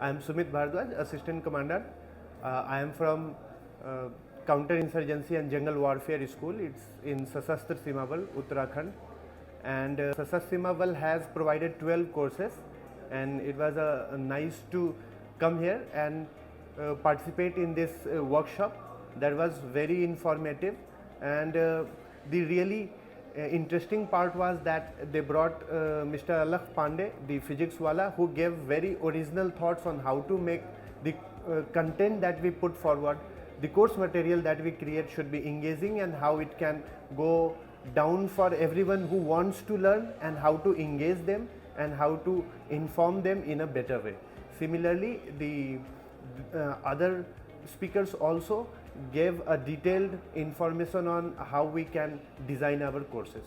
I am Sumit Bhardwaj, Assistant Commander. I am from Counter-Insurgency and Jungle Warfare School. It's in Sashastra Seema Bal, Uttarakhand. And Sashastra Seema Bal has provided 12 courses, and it was nice to come here and participate in this workshop. That was very informative, and the really interesting part was that they brought Mr. Alakh Pandey, the physics wala, who gave very original thoughts on how to make the content that we put forward. The course material that we create should be engaging, and how it can go down for everyone who wants to learn, and how to engage them and how to inform them in a better way. Similarly, the other speakers also gave a detailed information on how we can design our courses.